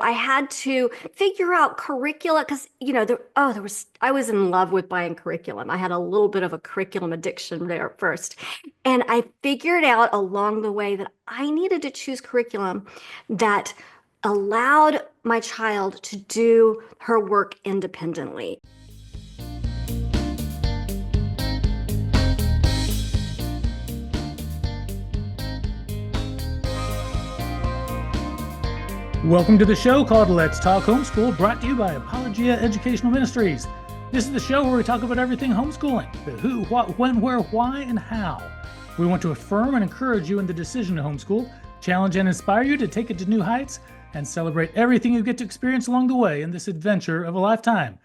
I had to figure out curricula because, I was in love with buying curriculum. I had a little bit of a curriculum addiction there at first. And I figured out along the way that I needed to choose curriculum that allowed my child to do her work independently. Welcome to the show called Let's Talk Homeschool, brought to you by Apologia Educational Ministries. This is the show where we talk about everything homeschooling, the who, what, when, where, why, and how. We want to affirm and encourage you in the decision to homeschool, challenge and inspire you to take it to new heights, and celebrate everything you get to experience along the way in this adventure of a lifetime.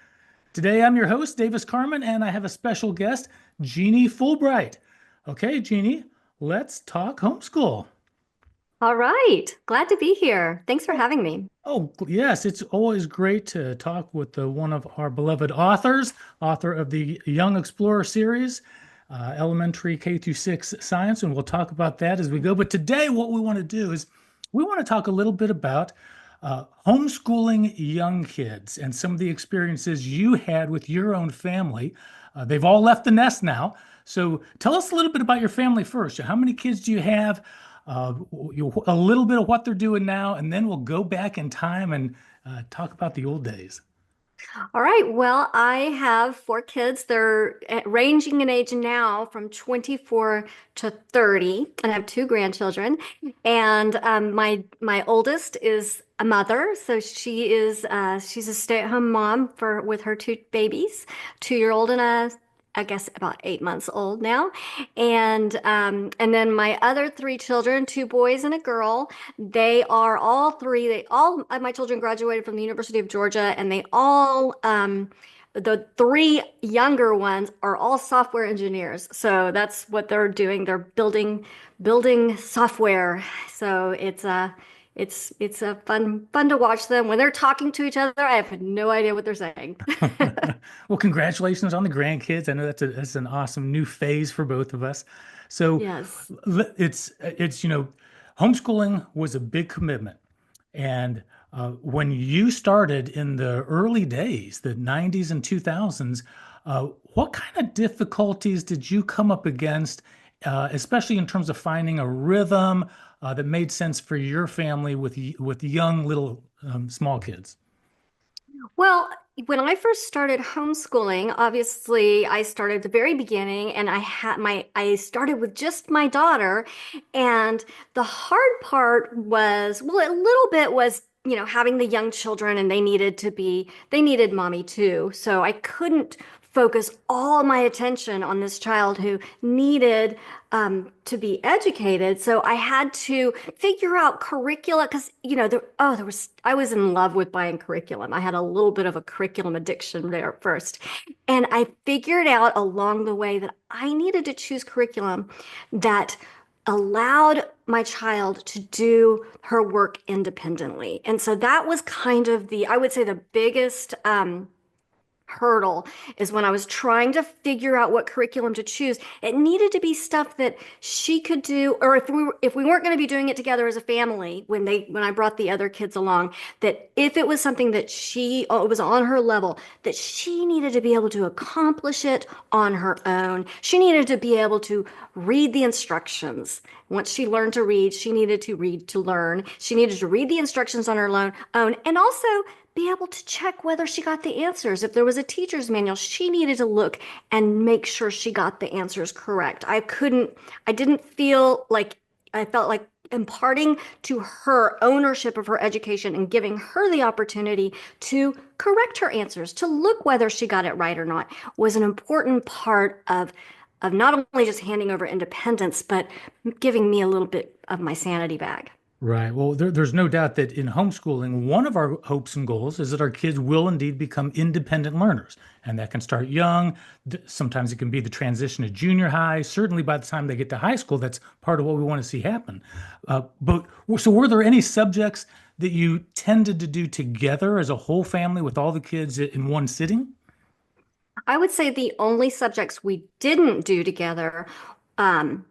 Today, I'm your host, Davis Carman, and I have a special guest, Jeannie Fulbright. Okay, Jeannie, let's talk homeschool. All right. Glad to be here. Thanks for having me. Oh, yes, it's always great to talk with one of our beloved authors, author of the Young Explorer series, elementary K through 6 science, and we'll talk about that as we go. But today, what we want to do is we want to talk a little bit about homeschooling young kids and some of the experiences you had with your own family. They've all left the nest now. So tell us a little bit about your family first. How many kids do you have? uh, a little bit of what they're doing now, and then we'll go back in time and talk about the old days. All right. Well, I have four kids. They're ranging in age now from 24 to 30, and I have two grandchildren. And my oldest is a mother, so she's a stay-at-home mom for with her two babies, 2-year-old and I guess about 8 months old now. And then my other three children, two boys and a girl, they all my children graduated from the University of Georgia, and they all the three younger ones are all software engineers. So that's what they're doing. They're building software. So it's a fun to watch them when they're talking to each other. I have no idea what they're saying. Well, congratulations on the grandkids. I know that's an awesome new phase for both of us. So Yes. homeschooling was a big commitment. And when you started in the early days, the 90s and 2000s, what kind of difficulties did you come up against, especially in terms of finding a rhythm that made sense for your family with young little small kids? Well, when I first started homeschooling, obviously I started at the very beginning and I started with just my daughter. And the hard part was, well, a little bit was, having the young children, and they needed mommy too. So I couldn't focus all my attention on this child who needed to be educated. So I had to figure out curricula because, I was in love with buying curriculum. I had a little bit of a curriculum addiction there at first. And I figured out along the way that I needed to choose curriculum that allowed my child to do her work independently. And so that was kind of I would say the biggest hurdle is when I was trying to figure out what curriculum to choose. It needed to be stuff that she could do, or if we weren't going to be doing it together as a family, when I brought the other kids along, that if it was something that it was on her level, that she needed to be able to accomplish it on her own. She needed to be able to read the instructions. Once she learned to read, she needed to read to learn. She needed to read the instructions on her own, and also be able to check whether she got the answers. If there was a teacher's manual, she needed to look and make sure she got the answers correct. I didn't feel like, I felt like imparting to her ownership of her education and giving her the opportunity to correct her answers, to look whether she got it right or not, was an important part of not only just handing over independence, but giving me a little bit of my sanity back. Right. Well, there's no doubt that in homeschooling, one of our hopes and goals is that our kids will indeed become independent learners. And that can start young. Sometimes it can be the transition to junior high. Certainly by the time they get to high school, that's part of what we want to see happen. So were there any subjects that you tended to do together as a whole family with all the kids in one sitting? I would say the only subjects we didn't do together, um,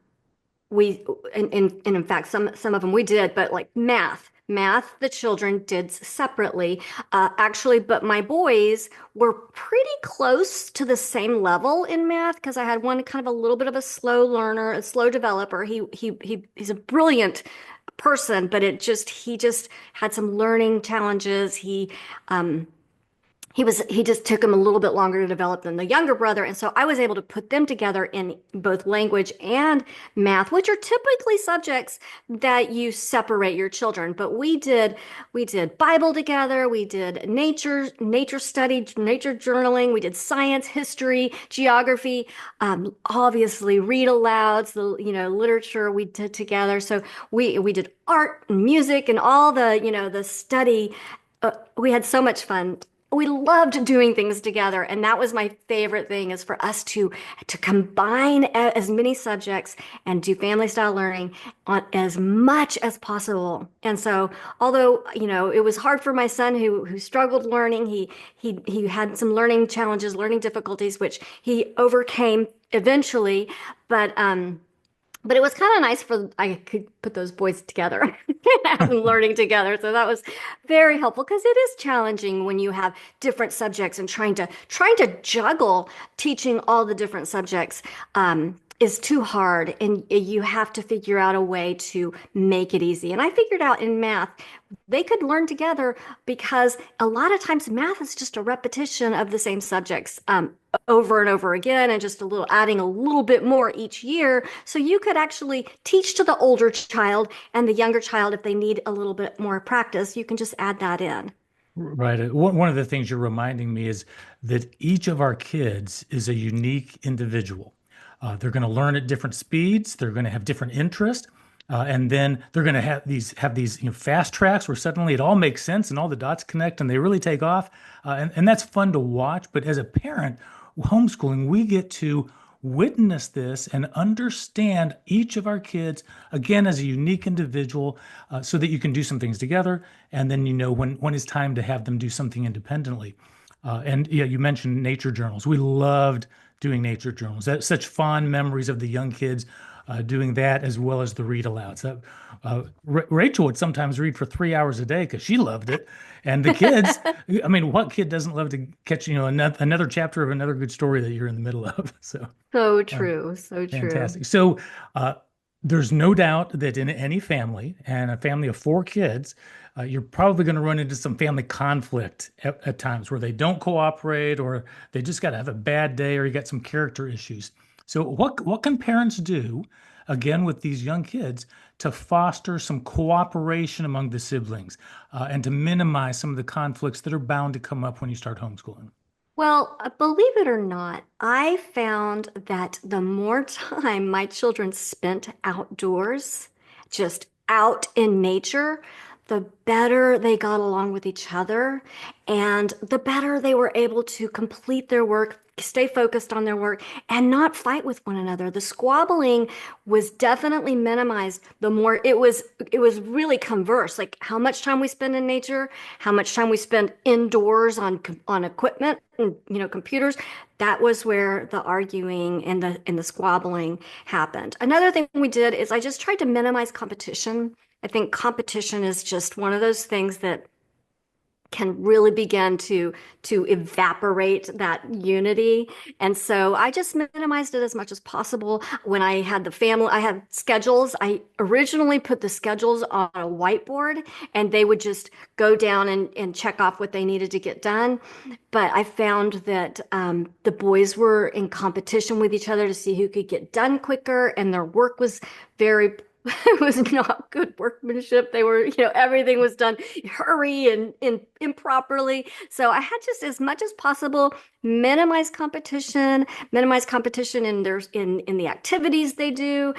we and in fact some of them we did, but like math Math, the children did separately, actually, but my boys were pretty close to the same level in math because I had one kind of a little bit of a slow learner, a slow developer. He's a brilliant person, but he just had some learning challenges. Um, he just took him a little bit longer to develop than the younger brother, and so I was able to put them together in both language and math, which are typically subjects that you separate your children. But we did Bible together, we did nature study, nature journaling, we did science, history, geography, obviously read alouds, the literature we did together. So we did art and music and all the study. We had so much fun. We loved doing things together, and that was my favorite thing, is for us to combine as many subjects and do family style learning on as much as possible. And so, although it was hard for my son who struggled learning, he had some learning challenges, learning difficulties, which he overcame eventually. But but it was kind of nice for I could put those boys together and have them learning together. So that was very helpful because it is challenging when you have different subjects and trying to juggle teaching all the different subjects is too hard, and you have to figure out a way to make it easy. And I figured out in math they could learn together because a lot of times math is just a repetition of the same subjects over and over again, and just adding a little bit more each year. So you could actually teach to the older child, and the younger child, if they need a little bit more practice, you can just add that in. Right. One of the things you're reminding me is that each of our kids is a unique individual. They're going to learn at different speeds. They're going to have different interests. And then they're going to have these fast tracks where suddenly it all makes sense and all the dots connect and they really take off. And that's fun to watch. But as a parent, homeschooling, we get to witness this and understand each of our kids again as a unique individual, so that you can do some things together, and then when it's time to have them do something independently. And yeah, you mentioned nature journals. We loved doing nature journals. That's such fond memories of the young kids doing that, as well as the read alouds. Rachel would sometimes read for 3 hours a day because she loved it, and the kids. I mean, what kid doesn't love to catch another chapter of another good story that you're in the middle of? So So uh, true, so true. fantastic. So uh, there's no doubt that in any family, and a family of four kids, you're probably going to run into some family conflict at times where they don't cooperate, or they just got to have a bad day, or you got some character issues. So what can parents do, again, with these young kids to foster some cooperation among the siblings, and to minimize some of the conflicts that are bound to come up when you start homeschooling? Well, believe it or not, I found that the more time my children spent outdoors, just out in nature, the better they got along with each other, and the better they were able to complete their work, stay focused on their work, and not fight with one another. The squabbling was definitely minimized. The more it was really converse, like how much time we spend in nature, how much time we spend indoors on equipment and computers. That was where the arguing and the squabbling happened. Another thing we did is I just tried to minimize competition. I think competition is just one of those things that can really begin to evaporate that unity. And so I just minimized it as much as possible. When I had the family, I had schedules. I originally put the schedules on a whiteboard, and they would just go down and check off what they needed to get done. But I found that the boys were in competition with each other to see who could get done quicker, and their work was very it was not good workmanship. Everything was done hurry and improperly. So I had, just as much as possible, minimize competition in the activities they do.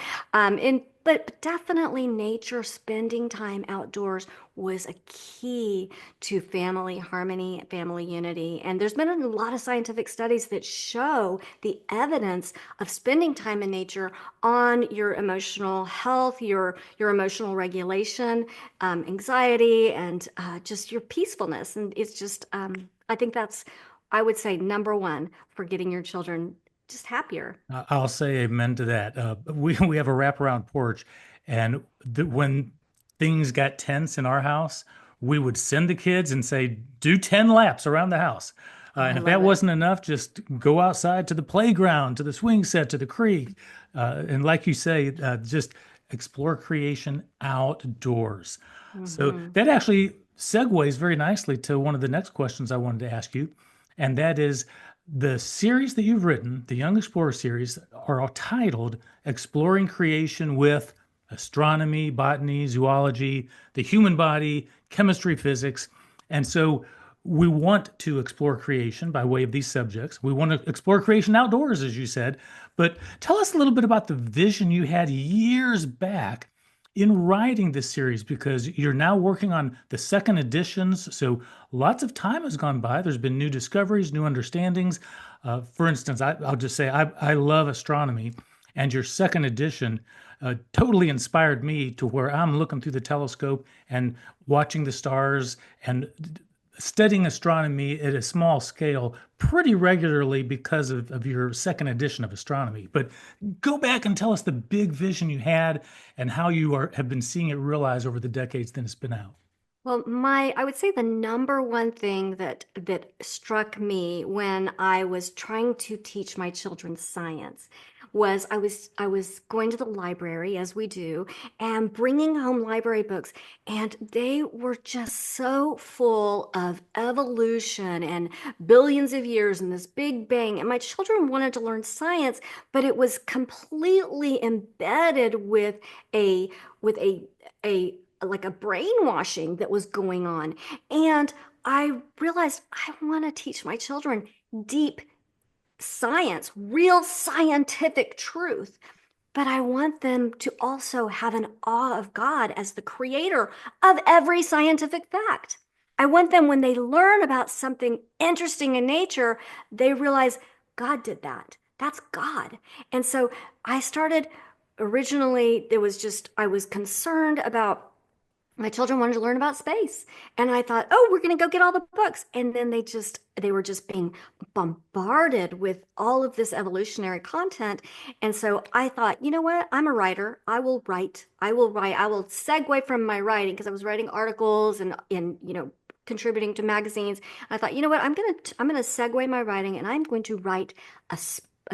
But definitely nature, spending time outdoors was a key to family harmony, family unity. And there's been a lot of scientific studies that show the evidence of spending time in nature on your emotional health, your emotional regulation, anxiety, and just your peacefulness. And it's just, I think that's, I would say, number one for getting your children just happier. I'll say amen to that. We have a wraparound porch, and when things got tense in our house, we would send the kids and say, do 10 laps around the house. Oh, I And if that love it. wasn't enough, just go outside to the playground, to the swing set, to the creek. And like you say, just explore creation outdoors. So Hmm. that actually segues very nicely to one of the next questions I wanted to ask you. And that is the series that you've written, the Young Explorer series, are all titled Exploring Creation with Astronomy, Botany, Zoology, the Human Body, Chemistry, Physics. And so we want to explore creation by way of these subjects. We want to explore creation outdoors, as you said. But tell us a little bit about the vision you had years back in writing this series, because you're now working on the second editions. So lots of time has gone by. There's been new discoveries, new understandings. For instance, I'll just say I love astronomy, and your second edition totally inspired me to where I'm looking through the telescope and watching the stars and studying astronomy at a small scale pretty regularly because of your second edition of astronomy. But go back and tell us the big vision you had and how you have been seeing it realized over the decades that it's been out. Well, I would say the number one thing that struck me when I was trying to teach my children science was I was going to the library as we do and bringing home library books, and they were just so full of evolution and billions of years and this big bang. And my children wanted to learn science, but it was completely embedded a with a like a brainwashing that was going on. And I realized I want to teach my children deep science, real scientific truth. But I want them to also have an awe of God as the creator of every scientific fact. I want them, when they learn about something interesting in nature, they realize God did that. That's God. And so I started originally, there was just, I was concerned about my children wanted to learn about space, and I thought, oh, we're going to go get all the books. And then they were just being bombarded with all of this evolutionary content. And so I thought, you know what, I'm a writer, I will write, I will segue from my writing, because I was writing articles and contributing to magazines. I thought, you know what, I'm going to segue my writing, and I'm going to write a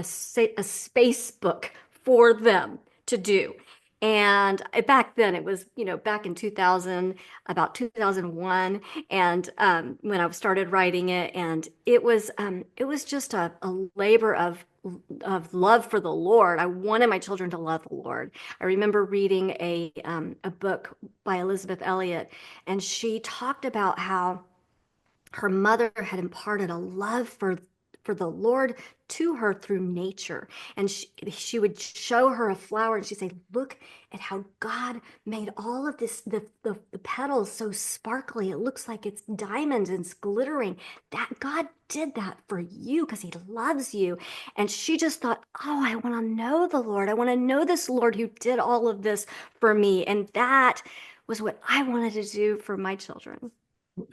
space book for them to do. And back then it was, back in 2000, about 2001, and when I started writing it, and it was just a labor of love for the Lord. I wanted my children to love the Lord. I remember reading a book by Elizabeth Elliot, and she talked about how her mother had imparted a love for the Lord to her through nature. And she would show her a flower, and she'd say, look at how God made all of this, the petals so sparkly. It looks like it's diamonds and it's glittering. That God did that for you because he loves you. And she just thought, oh, I want to know the Lord. I want to know this Lord who did all of this for me. And that was what I wanted to do for my children.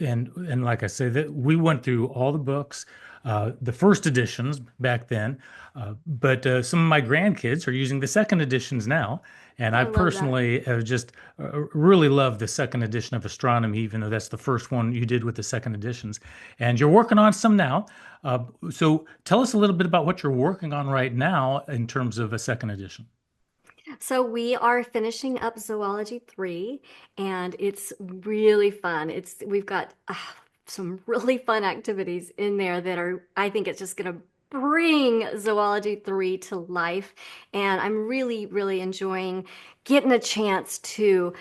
And like I say, that we went through all the books, the first editions back then, but some of my grandkids are using the second editions now, and I I love that. personally have just really loved the second edition of astronomy, even though that's the first one you did with the second editions, and you're working on some now. So tell us a little bit about what you're working on right now in terms of a second edition. So we are finishing up Zoology 3, and it's really fun. We've got some really fun activities in there that are, I think it's just going to bring Zoology 3 to life. And I'm really, really enjoying getting a chance to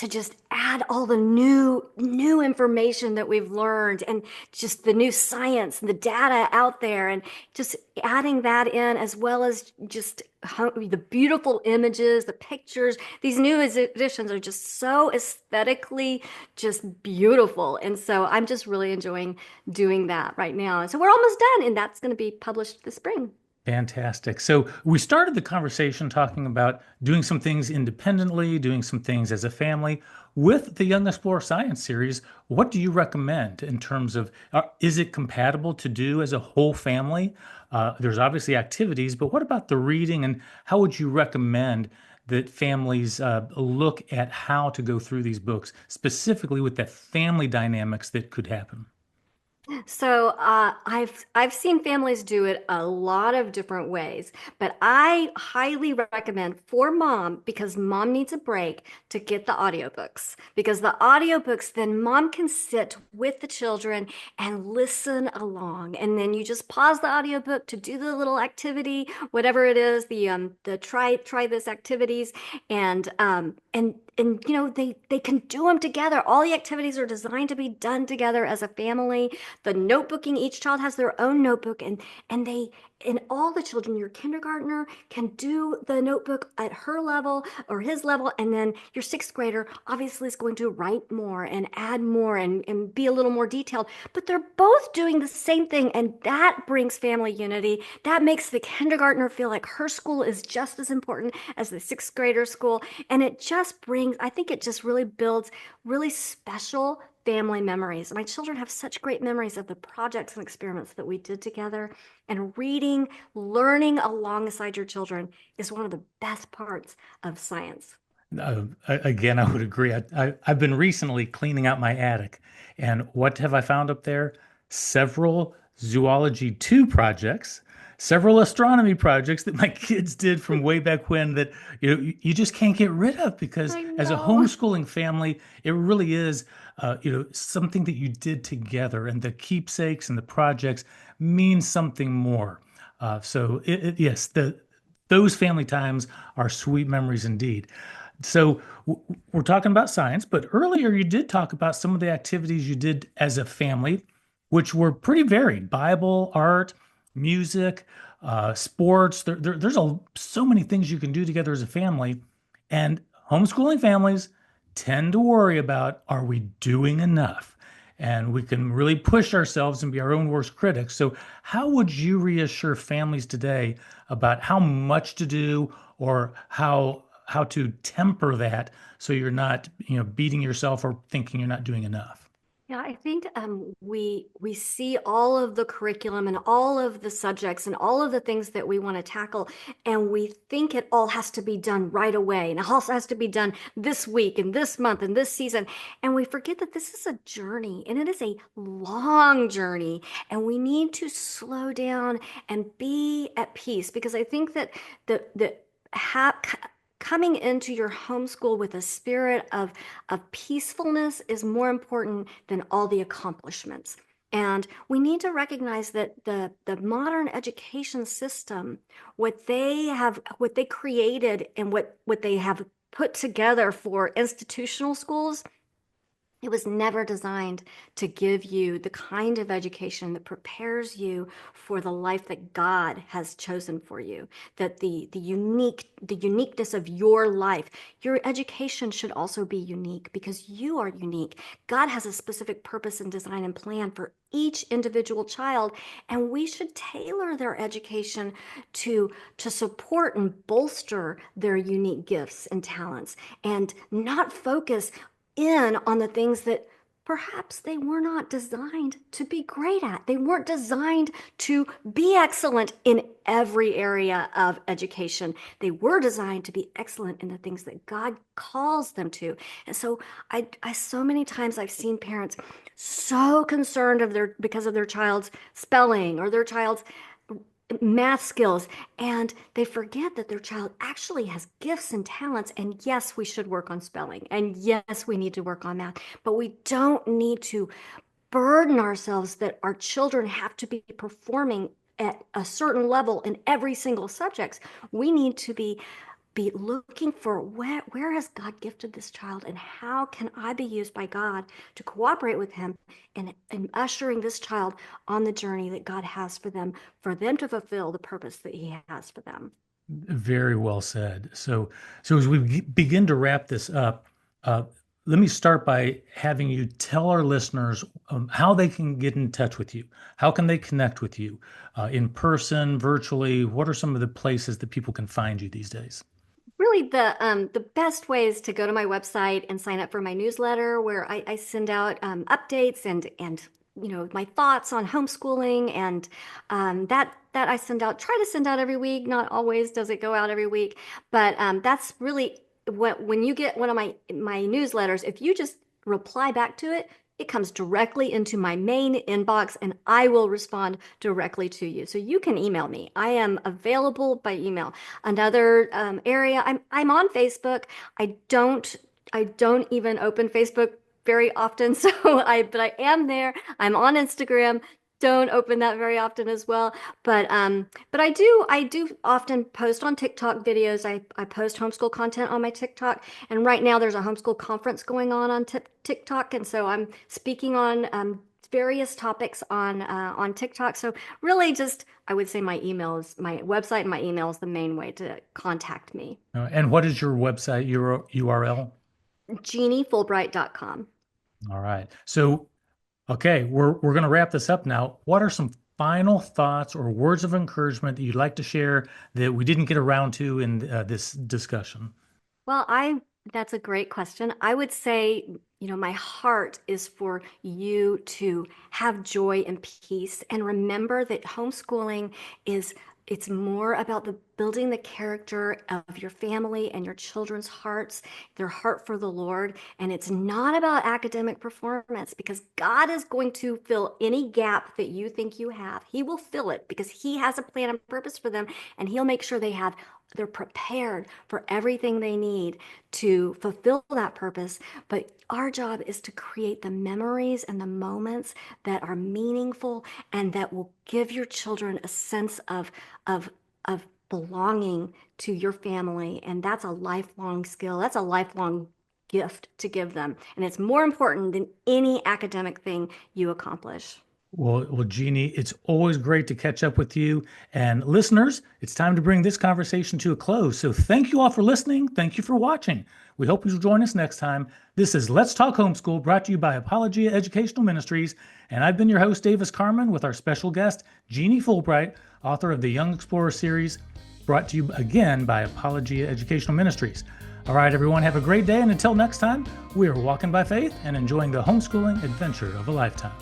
just add all the new information that we've learned, and just the new science and the data out there, and just adding that in, as well as just the beautiful images, the pictures. These new editions are just so aesthetically just beautiful, and so I'm just really enjoying doing that right now. And so we're almost done, and that's going to be published this spring. Fantastic. So we started the conversation talking about doing some things independently, doing some things as a family. With the Young Explorer Science series, what do you recommend in terms of is it compatible to do as a whole family? There's obviously activities, but what about the reading, and how would you recommend that families look at how to go through these books, specifically with the family dynamics that could happen? So I've seen families do it a lot of different ways, but I highly recommend for mom, because mom needs a break, to get the audiobooks, because the audiobooks, then mom can sit with the children and listen along, and then you just pause the audiobook to do the little activity, whatever it is, the try this activities, and they can do them together. All the activities are designed to be done together as a family. The notebooking, each child has their own notebook, and all the children, your kindergartner can do the notebook at her level or his level, and then your sixth grader obviously is going to write more and add more and be a little more detailed, but they're both doing the same thing, and that brings family unity. That makes the kindergartner feel like her school is just as important as the sixth grader school, and it just brings, I think it just really builds really special family memories. My children have such great memories of the projects and experiments that we did together. And reading, learning alongside your children is one of the best parts of science. Again, I would agree. I've been recently cleaning out my attic, and what have I found up there? Several Zoology 2 projects, several astronomy projects that my kids did from way back when that you just can't get rid of because I as a know. homeschooling family, it really is something that you did together, and the keepsakes and the projects mean something more. Yes, the those family times are sweet memories indeed. So we're talking about science, but earlier you did talk about some of the activities you did as a family, which were pretty varied: Bible, art, music, sports. There's so many things you can do together as a family. And homeschooling families tend to worry about, are we doing enough? And we can really push ourselves and be our own worst critics. So, how would you reassure families today about how much to do or how to temper that so you're not, beating yourself or thinking you're not doing enough? Yeah, I think we see all of the curriculum and all of the subjects and all of the things that we want to tackle, and we think it all has to be done right away, and it also has to be done this week and this month and this season, and we forget that this is a journey, and it is a long journey, and we need to slow down and be at peace, because I think that the ha coming into your homeschool with a spirit of peacefulness is more important than all the accomplishments. And we need to recognize that the modern education system, what they created and what they have put together for institutional schools, it was never designed to give you the kind of education that prepares you for the life that God has chosen for you. That the uniqueness of your life, your education should also be unique because you are unique. God has a specific purpose and design and plan for each individual child, and we should tailor their education to support and bolster their unique gifts and talents, and not focus in on the things that perhaps they were not designed to be great at. They weren't designed to be excellent in every area of education. They were designed to be excellent in the things that God calls them to. And so I so many times I've seen parents so concerned of their because of their child's spelling or their child's math skills, and they forget that their child actually has gifts and talents. And yes, we should work on spelling, and yes, we need to work on math, but we don't need to burden ourselves that our children have to be performing at a certain level in every single subject. We need to be looking for where has God gifted this child, and how can I be used by God to cooperate with him in ushering this child on the journey that God has for them to fulfill the purpose that he has for them. Very well said. So as we begin to wrap this up, uh, let me start by having you tell our listeners how they can get in touch with you. How can they connect with you in person, virtually? What are some of the places that people can find you these days? Really, the best way is to go to my website and sign up for my newsletter, where I send out updates and my thoughts on homeschooling, and that I send out, try to send out every week. Not always does it go out every week, but that's really when you get one of my newsletters, if you just reply back to it, it comes directly into my main inbox, and I will respond directly to you. So you can email me. I am available by email. Another area, I'm on Facebook. I don't I don't even open Facebook very often, but I am there. I'm on Instagram. Don't open that very often as well. But I do often post on TikTok videos. I post homeschool content on my TikTok, and right now there's a homeschool conference going on TikTok, and so I'm speaking on various topics on TikTok. So really, just I would say my website and my email is the main way to contact me. And what is your website URL? JeannieFulbright.com. All right. So, okay, we're going to wrap this up now. What are some final thoughts or words of encouragement that you'd like to share that we didn't get around to in this discussion? Well, that's a great question. I would say, my heart is for you to have joy and peace, and remember that homeschooling is it's more about the building the character of your family and your children's hearts, their heart for the Lord, and it's not about academic performance, because God is going to fill any gap that you think you have. He will fill it because he has a plan and purpose for them, and he'll make sure they're prepared for everything they need to fulfill that purpose. But our job is to create the memories and the moments that are meaningful and that will give your children a sense of of belonging to your family. And that's a lifelong skill. That's a lifelong gift to give them. And it's more important than any academic thing you accomplish. Well, Jeannie, it's always great to catch up with you. And listeners, it's time to bring this conversation to a close. So thank you all for listening. Thank you for watching. We hope you'll join us next time. This is Let's Talk Homeschool, brought to you by Apologia Educational Ministries. And I've been your host, Davis Carman, with our special guest, Jeannie Fulbright, author of the Young Explorer series, brought to you again by Apologia Educational Ministries. All right, everyone, have a great day. And until next time, we are walking by faith and enjoying the homeschooling adventure of a lifetime.